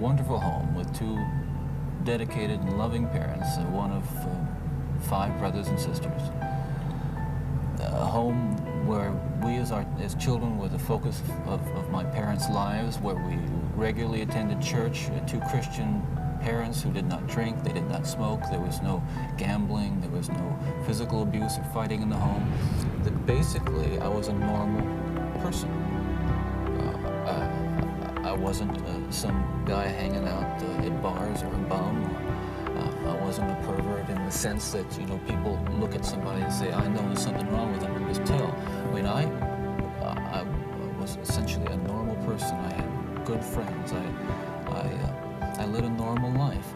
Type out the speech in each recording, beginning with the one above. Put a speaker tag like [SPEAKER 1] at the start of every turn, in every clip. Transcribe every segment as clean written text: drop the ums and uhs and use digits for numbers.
[SPEAKER 1] wonderful home with two dedicated and loving parents, one of 5 brothers and sisters. A home where we as children were the focus of my parents' lives, where we regularly attended church, 2 Christian parents who did not drink, they did not smoke, there was no gambling, there was no physical abuse or fighting in the home. That basically, I was a normal person. I wasn't some guy hanging out at bars or a bum. I wasn't a pervert in the sense that, you know, people look at somebody and say, I know there's something wrong with them, and just tell. I mean, I was essentially a normal person. I had good friends. I led a normal life,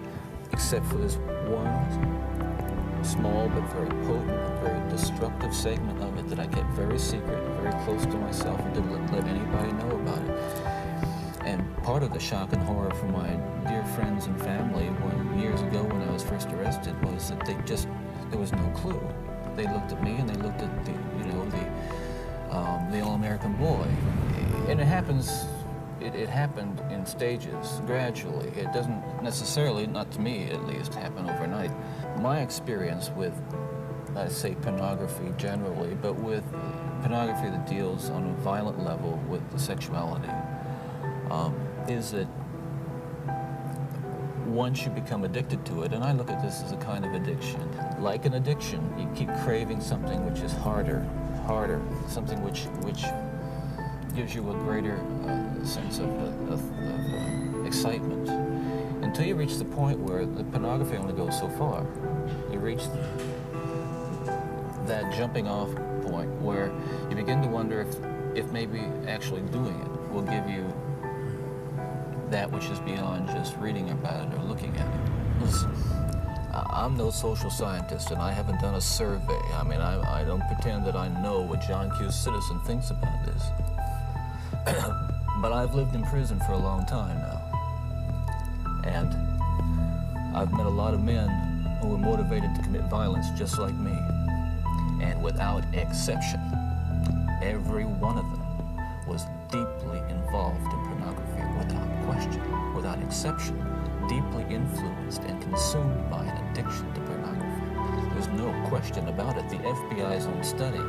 [SPEAKER 1] except for this one small but very potent and very destructive segment of it that I kept very secret, very close to myself, and didn't let anybody know about it. And part of the shock and horror for my dear friends and family years ago when I was first arrested was that there was no clue. They looked at me and they looked at the all-American boy. And it happened in stages, gradually. It doesn't necessarily, not to me at least, happen overnight. My experience with, I say pornography generally, but with pornography that deals on a violent level with the sexuality, is that once you become addicted to it, and I look at this as a kind of addiction, like an addiction, you keep craving something which is harder, something which gives you a greater sense of excitement, until you reach the point where the pornography only goes so far. You reach that jumping off point where you begin to wonder if maybe actually doing it will give you that which is beyond just reading about it or looking at it. Listen, I'm no social scientist, and I haven't done a survey. I mean, I don't pretend that I know what John Q. Citizen thinks about this. But I've lived in prison for a long time now. And I've met a lot of men who were motivated to commit violence just like me. And without exception, every one of them was deeply involved in pornography, without question, without exception, deeply influenced and consumed by an addiction to pornography. There's no question about it. The FBI's own study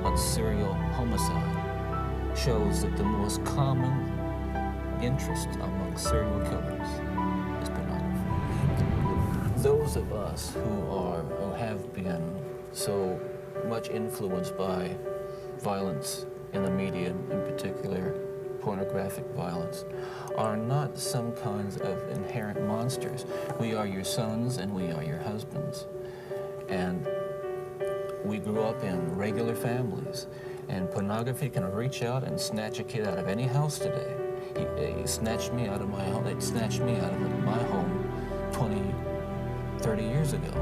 [SPEAKER 1] on serial homicide shows that the most common interest among serial killers is pornography. Those of us who have been so much influenced by violence in the media, in particular pornographic violence, are not some kinds of inherent monsters. We are your sons and we are your husbands. And we grew up in regular families. And pornography can reach out and snatch a kid out of any house today. He snatched me out of my home. It snatched me out of my home 20, 30 years ago.